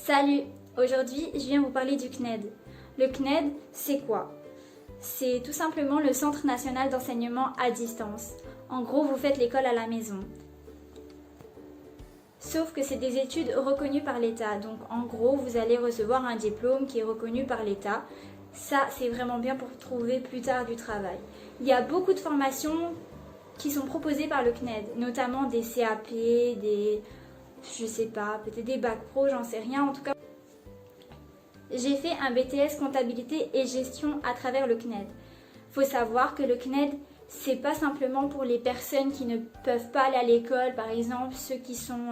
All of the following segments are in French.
Salut! Aujourd'hui, je viens vous parler du CNED. Le CNED, c'est quoi? C'est tout simplement le Centre national d'enseignement à distance. En gros, vous faites l'école à la maison. Sauf que c'est des études reconnues par l'État. Donc en gros, vous allez recevoir un diplôme qui est reconnu par l'État. Ça, c'est vraiment bien pour trouver plus tard du travail. Il y a beaucoup de formations qui sont proposées par le CNED, notamment des CAP, je sais pas, peut-être des bacs pro, j'en sais rien. En tout cas, j'ai fait un BTS comptabilité et gestion à travers le CNED. Faut savoir que le CNED, c'est pas simplement pour les personnes qui ne peuvent pas aller à l'école, par exemple ceux qui sont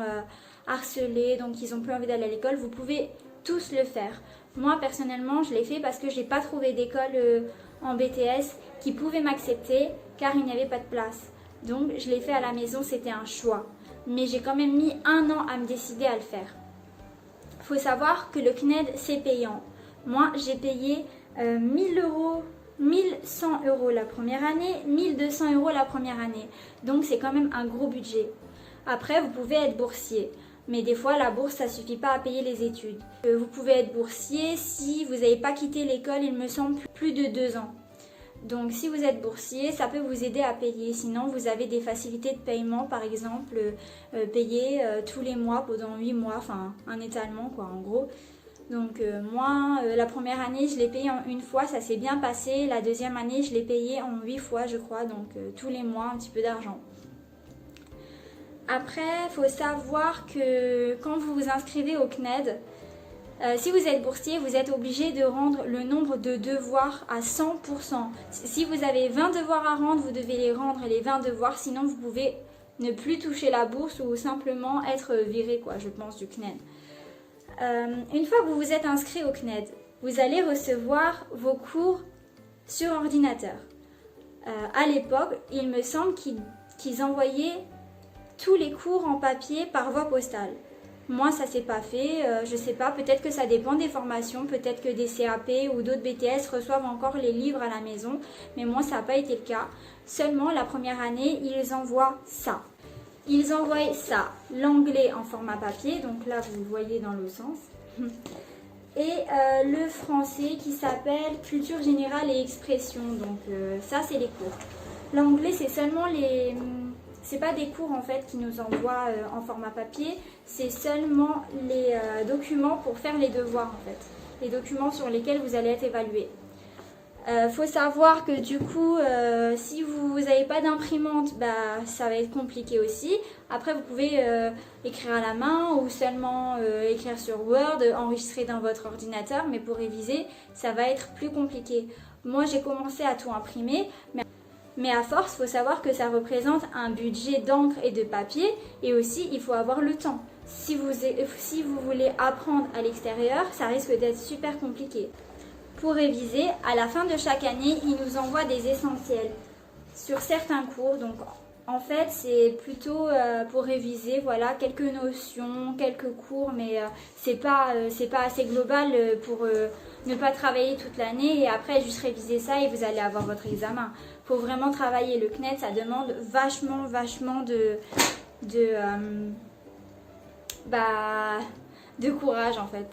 harcelés, donc ils n'ont plus envie d'aller à l'école. Vous pouvez tous le faire. Moi personnellement, je l'ai fait parce que j'ai pas trouvé d'école en BTS qui pouvait m'accepter car il n'y avait pas de place. Donc je l'ai fait à la maison, c'était un choix. Mais j'ai quand même mis 1 an à me décider à le faire. Il faut savoir que le CNED, c'est payant. Moi, j'ai payé 1000 euros, 1100 euros la première année, 1200 euros la première année. Donc, c'est quand même un gros budget. Après, vous pouvez être boursier. Mais des fois, la bourse, ça ne suffit pas à payer les études. Vous pouvez être boursier si vous n'avez pas quitté l'école, il me semble, plus de 2 ans. Donc si vous êtes boursier, ça peut vous aider à payer. Sinon, vous avez des facilités de paiement, par exemple, payer tous les mois pendant 8 mois, enfin un étalement quoi en gros. Donc moi, la première année, je l'ai payé en 1 fois, ça s'est bien passé. La deuxième année, je l'ai payé en 8 fois, je crois, donc tous les mois, un petit peu d'argent. Après, il faut savoir que quand vous vous inscrivez au CNED, si vous êtes boursier, vous êtes obligé de rendre le nombre de devoirs à 100%. Si vous avez 20 devoirs à rendre, vous devez les rendre les 20 devoirs, sinon vous pouvez ne plus toucher la bourse ou simplement être viré, quoi, je pense, du CNED. Une fois que vous vous êtes inscrit au CNED, vous allez recevoir vos cours sur ordinateur. À l'époque, il me semble qu'ils envoyaient tous les cours en papier par voie postale. Moi, ça s'est pas fait, je sais pas, peut-être que ça dépend des formations, peut-être que des CAP ou d'autres BTS reçoivent encore les livres à la maison, mais moi, ça n'a pas été le cas. Seulement, la première année, ils envoient ça. Ils envoient ça, l'anglais en format papier, donc là, vous le voyez dans le sens, et le français qui s'appelle Culture générale et expression, donc ça, c'est les cours. L'anglais, c'est seulement les... C'est pas des cours en fait qui nous envoient en format papier, c'est seulement les documents pour faire les devoirs en fait, les documents sur lesquels vous allez être évalué. Faut savoir que du coup, si vous n'avez pas d'imprimante, bah, ça va être compliqué aussi. Après, vous pouvez écrire à la main ou seulement écrire sur Word, enregistrer dans votre ordinateur, mais pour réviser, ça va être plus compliqué. Moi, j'ai commencé à tout imprimer, mais à force, il faut savoir que ça représente un budget d'encre et de papier et aussi il faut avoir le temps. Si vous voulez apprendre à l'extérieur, ça risque d'être super compliqué. Pour réviser, à la fin de chaque année, ils nous envoient des essentiels sur certains cours. Donc en fait, c'est plutôt pour réviser, voilà, quelques notions, quelques cours, mais c'est pas assez global pour ne pas travailler toute l'année et après juste réviser ça et vous allez avoir votre examen. Faut vraiment travailler. Le CNED, ça demande vachement de courage en fait.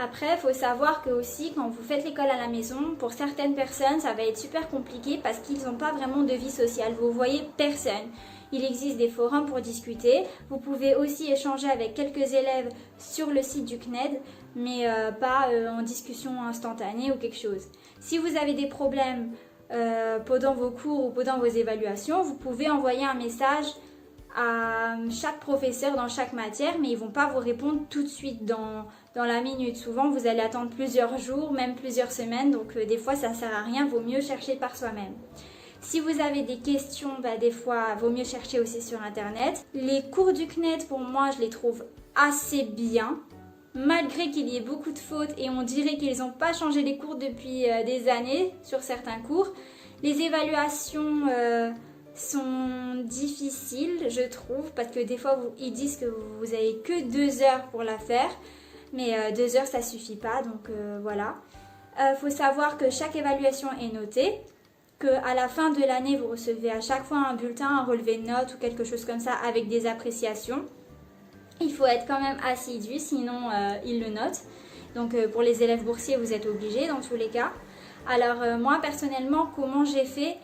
Après, il faut savoir que aussi, quand vous faites l'école à la maison, pour certaines personnes, ça va être super compliqué parce qu'ils n'ont pas vraiment de vie sociale. Vous voyez personne. Il existe des forums pour discuter. Vous pouvez aussi échanger avec quelques élèves sur le site du CNED, mais pas en discussion instantanée ou quelque chose. Si vous avez des problèmes pendant vos cours ou pendant vos évaluations, vous pouvez envoyer un message à chaque professeur dans chaque matière, mais ils ne vont pas vous répondre tout de suite dans la minute. Souvent, vous allez attendre plusieurs jours, même plusieurs semaines, donc des fois, ça ne sert à rien, vaut mieux chercher par soi-même. Si vous avez des questions, des fois, vaut mieux chercher aussi sur Internet. Les cours du CNED, pour moi, je les trouve assez bien, malgré qu'il y ait beaucoup de fautes et on dirait qu'ils n'ont pas changé les cours depuis des années sur certains cours. Les évaluations sont difficiles, je trouve, parce que des fois ils disent que vous avez que 2 heures pour la faire, mais 2 heures ça suffit pas, donc voilà. Faut savoir que chaque évaluation est notée, qu'à la fin de l'année vous recevez à chaque fois un bulletin, un relevé de notes ou quelque chose comme ça avec des appréciations. Il faut être quand même assidu, sinon ils le notent. Donc pour les élèves boursiers, vous êtes obligés dans tous les cas. Alors moi personnellement, comment j'ai fait?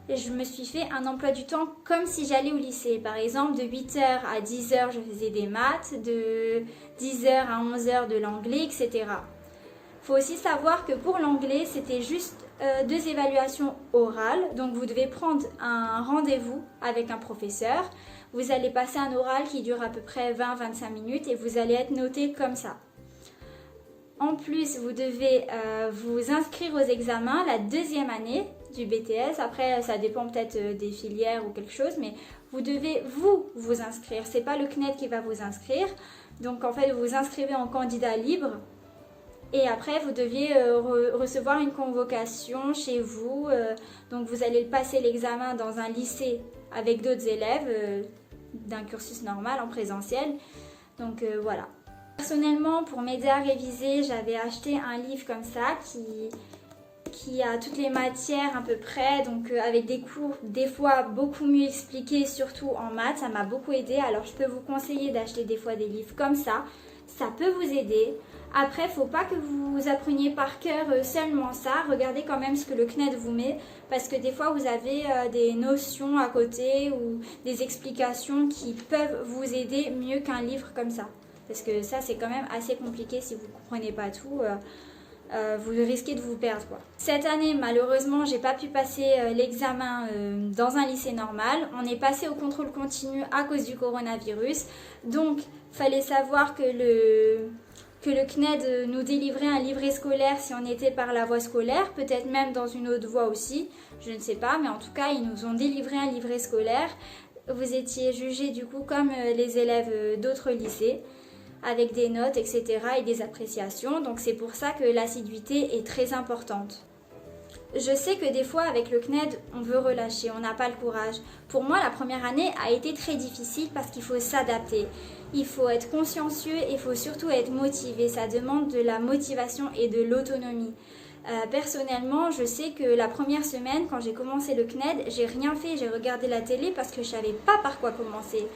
Je me suis fait un emploi du temps comme si j'allais au lycée. Par exemple, de 8h à 10h, je faisais des maths, de 10h à 11h de l'anglais, etc. Il faut aussi savoir que pour l'anglais, c'était juste 2 évaluations orales. Donc vous devez prendre un rendez-vous avec un professeur. Vous allez passer un oral qui dure à peu près 20-25 minutes et vous allez être noté comme ça. En plus, vous devez vous inscrire aux examens la 2e année du BTS. Après, ça dépend peut-être des filières ou quelque chose, mais vous devez vous inscrire. C'est pas le CNED qui va vous inscrire. Donc en fait, vous vous inscrivez en candidat libre. Et après, vous deviez recevoir une convocation chez vous. Donc vous allez passer l'examen dans un lycée avec d'autres élèves d'un cursus normal en présentiel. Donc voilà. Personnellement, pour m'aider à réviser, j'avais acheté un livre comme ça qui a toutes les matières à peu près, donc avec des cours des fois beaucoup mieux expliqués, surtout en maths, ça m'a beaucoup aidé. Alors je peux vous conseiller d'acheter des fois des livres comme ça peut vous aider. Après, il ne faut pas que vous appreniez par cœur seulement ça, regardez quand même ce que le CNED vous met, parce que des fois vous avez des notions à côté ou des explications qui peuvent vous aider mieux qu'un livre comme ça. Parce que ça, c'est quand même assez compliqué si vous ne comprenez pas tout. Vous risquez de vous perdre, quoi. Cette année, malheureusement, j'ai pas pu passer l'examen dans un lycée normal. On est passé au contrôle continu à cause du coronavirus. Donc, fallait savoir que le CNED nous délivrait un livret scolaire si on était par la voie scolaire, peut-être même dans une autre voie aussi, je ne sais pas, mais en tout cas, ils nous ont délivré un livret scolaire. Vous étiez jugés du coup comme les élèves d'autres lycées, avec des notes, etc. et des appréciations. Donc c'est pour ça que l'assiduité est très importante. Je sais que des fois avec le CNED, on veut relâcher, on n'a pas le courage. Pour moi, la première année a été très difficile parce qu'il faut s'adapter. Il faut être consciencieux et il faut surtout être motivé. Ça demande de la motivation et de l'autonomie. Personnellement, je sais que la première semaine, quand j'ai commencé le CNED, j'ai rien fait, j'ai regardé la télé parce que je savais pas par quoi commencer.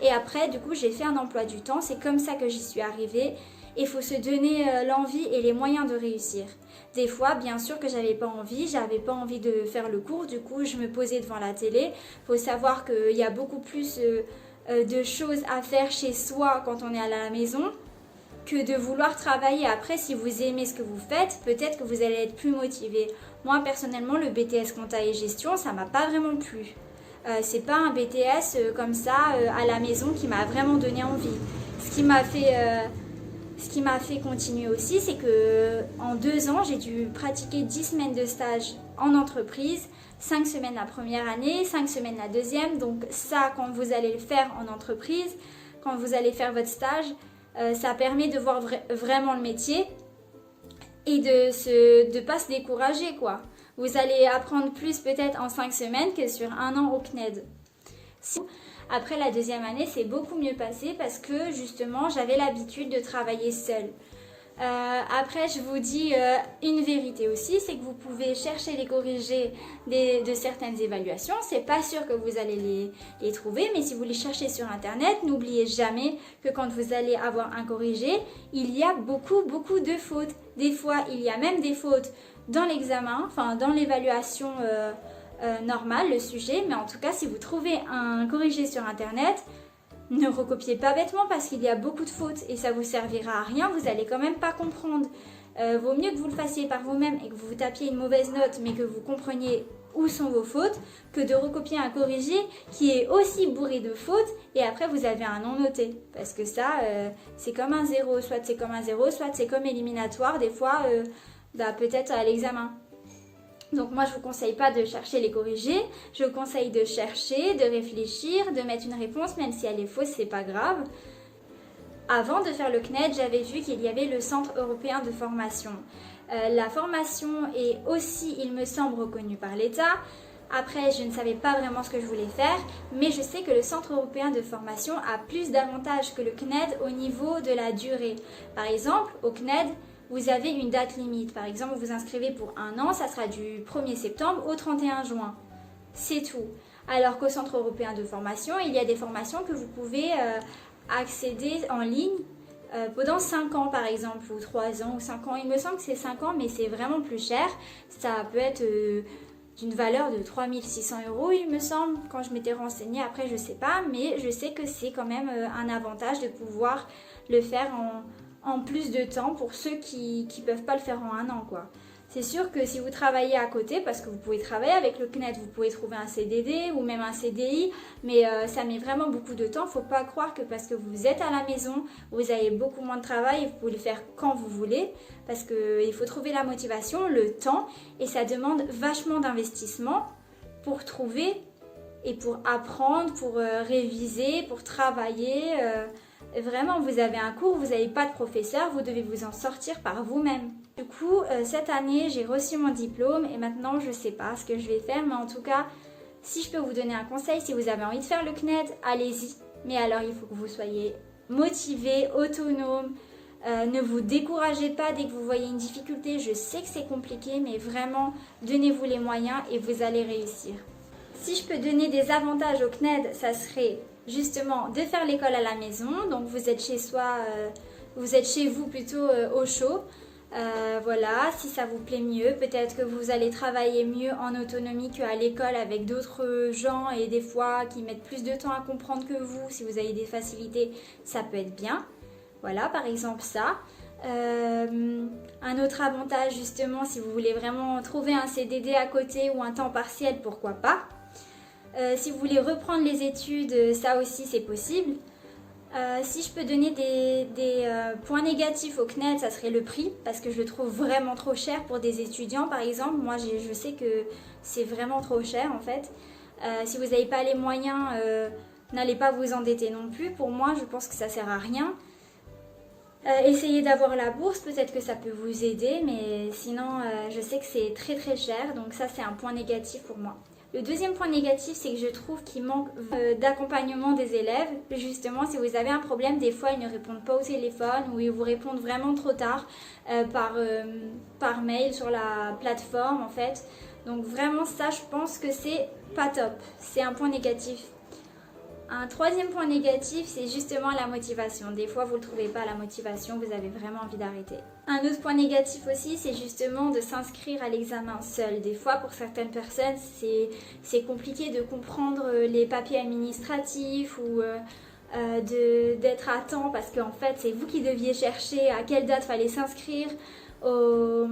Et après, du coup, j'ai fait un emploi du temps, c'est comme ça que j'y suis arrivée. Il faut se donner l'envie et les moyens de réussir. Des fois, bien sûr que j'avais pas envie de faire le cours, du coup, je me posais devant la télé. Il faut savoir qu'il y a beaucoup plus de choses à faire chez soi quand on est à la maison, que de vouloir travailler. Après, si vous aimez ce que vous faites, peut-être que vous allez être plus motivé. Moi, personnellement, le BTS compta et gestion, ça m'a pas vraiment plu. C'est pas un BTS comme ça à la maison qui m'a vraiment donné envie. Ce qui m'a fait continuer aussi, c'est que en 2 ans, j'ai dû pratiquer 10 semaines de stage en entreprise, 5 semaines la première année, 5 semaines la deuxième. Donc ça, quand vous allez le faire en entreprise, quand vous allez faire votre stage, ça permet de voir vraiment le métier et de pas se décourager, quoi. Vous allez apprendre plus peut-être en 5 semaines que sur 1 an au CNED. Après la deuxième année, c'est beaucoup mieux passé parce que justement, j'avais l'habitude de travailler seule. Après, je vous dis une vérité aussi, c'est que vous pouvez chercher les corrigés de certaines évaluations. C'est pas sûr que vous allez les trouver, mais si vous les cherchez sur Internet, n'oubliez jamais que quand vous allez avoir un corrigé, il y a beaucoup de fautes. Des fois, il y a même des fautes dans l'examen, enfin dans l'évaluation normale, le sujet. Mais en tout cas, si vous trouvez un corrigé sur Internet, ne recopiez pas bêtement parce qu'il y a beaucoup de fautes et ça vous servira à rien, vous allez quand même pas comprendre. Vaut mieux que vous le fassiez par vous-même et que vous tapiez une mauvaise note mais que vous compreniez où sont vos fautes que de recopier un corrigé qui est aussi bourré de fautes et après vous avez un non noté. Parce que ça, c'est comme un 0, soit c'est comme un 0, soit c'est comme éliminatoire des fois, peut-être à l'examen. Donc moi je vous conseille pas de chercher les corrigés, je vous conseille de chercher, de réfléchir, de mettre une réponse même si elle est fausse, c'est pas grave. Avant de faire le CNED, j'avais vu qu'il y avait le Centre européen de formation. La formation est aussi, il me semble, reconnue par l'État. Après, je ne savais pas vraiment ce que je voulais faire, mais je sais que le Centre européen de formation a plus d'avantages que le CNED au niveau de la durée. Par exemple, au CNED, vous avez une date limite. Par exemple, vous vous inscrivez pour 1 an, ça sera du 1er septembre au 31 juin. C'est tout. Alors qu'au Centre européen de formation, il y a des formations que vous pouvez accéder en ligne pendant 5 ans par exemple, ou 3 ans, ou 5 ans. Il me semble que c'est 5 ans, mais c'est vraiment plus cher. Ça peut être d'une valeur de 3600 €, il me semble, quand je m'étais renseignée. Après, je sais pas, mais je sais que c'est quand même un avantage de pouvoir le faire en plus de temps pour ceux qui peuvent pas le faire en 1 an, quoi. C'est sûr que si vous travaillez à côté, parce que vous pouvez travailler avec le CNED, vous pouvez trouver un CDD ou même un CDI, mais ça met vraiment beaucoup de temps. Faut pas croire que parce que vous êtes à la maison, vous avez beaucoup moins de travail et vous pouvez le faire quand vous voulez, parce qu'il faut trouver la motivation, le temps, et ça demande vachement d'investissement pour trouver et pour apprendre, pour réviser, pour travailler. Vraiment, vous avez un cours, vous n'avez pas de professeur, vous devez vous en sortir par vous-même. Du coup, cette année, j'ai reçu mon diplôme et maintenant, je ne sais pas ce que je vais faire. Mais en tout cas, si je peux vous donner un conseil, si vous avez envie de faire le CNED, allez-y. Mais alors, il faut que vous soyez motivé, autonome. Ne vous découragez pas dès que vous voyez une difficulté. Je sais que c'est compliqué, mais vraiment, donnez-vous les moyens et vous allez réussir. Si je peux donner des avantages au CNED, ça serait justement de faire l'école à la maison. Donc vous êtes chez soi, vous êtes chez vous plutôt au chaud. Voilà, si ça vous plaît mieux, peut-être que vous allez travailler mieux en autonomie qu'à l'école avec d'autres gens et des fois qui mettent plus de temps à comprendre que vous. Si vous avez des facilités, ça peut être bien. Voilà, par exemple ça. Un autre avantage justement, si vous voulez vraiment trouver un CDD à côté ou un temps partiel, pourquoi pas. Si vous voulez reprendre les études, ça aussi c'est possible. Si je peux donner des points négatifs au CNED, ça serait le prix, parce que je le trouve vraiment trop cher pour des étudiants par exemple. Moi je sais que c'est vraiment trop cher en fait. Si vous n'avez pas les moyens, n'allez pas vous endetter non plus. Pour moi, je pense que ça sert à rien. Essayez d'avoir la bourse, peut-être que ça peut vous aider, mais sinon je sais que c'est très très cher, donc ça c'est un point négatif pour moi. Le deuxième point négatif, c'est que je trouve qu'il manque d'accompagnement des élèves. Justement, si vous avez un problème, des fois ils ne répondent pas au téléphone ou ils vous répondent vraiment trop tard par mail sur la plateforme en fait. Donc vraiment ça, je pense que c'est pas top, c'est un point négatif. Un troisième point négatif, c'est justement la motivation. Des fois, vous ne trouvez pas la motivation, vous avez vraiment envie d'arrêter. Un autre point négatif aussi, c'est justement de s'inscrire à l'examen seul. Des fois, pour certaines personnes, c'est compliqué de comprendre les papiers administratifs ou d'être à temps parce qu'en fait, c'est vous qui deviez chercher à quelle date fallait s'inscrire au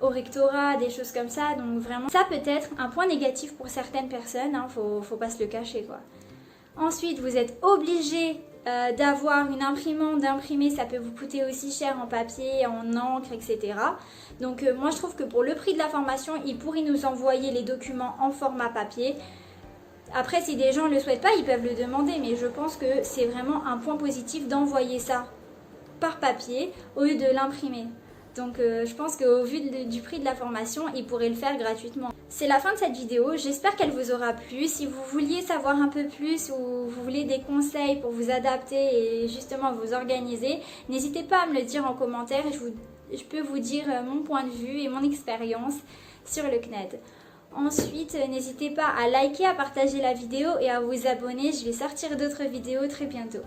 rectorat, des choses comme ça. Donc vraiment, ça peut être un point négatif pour certaines personnes, hein, faut pas se le cacher quoi. Ensuite, vous êtes obligé d'avoir une imprimante, d'imprimer, ça peut vous coûter aussi cher en papier, en encre, etc. Donc moi je trouve que pour le prix de la formation, ils pourraient nous envoyer les documents en format papier. Après, si des gens ne le souhaitent pas, ils peuvent le demander, mais je pense que c'est vraiment un point positif d'envoyer ça par papier au lieu de l'imprimer. Donc je pense qu'au vu du prix de la formation, ils pourraient le faire gratuitement. C'est la fin de cette vidéo, j'espère qu'elle vous aura plu. Si vous vouliez savoir un peu plus ou vous voulez des conseils pour vous adapter et justement vous organiser, n'hésitez pas à me le dire en commentaire et je peux vous dire mon point de vue et mon expérience sur le CNED. Ensuite, n'hésitez pas à liker, à partager la vidéo et à vous abonner. Je vais sortir d'autres vidéos très bientôt.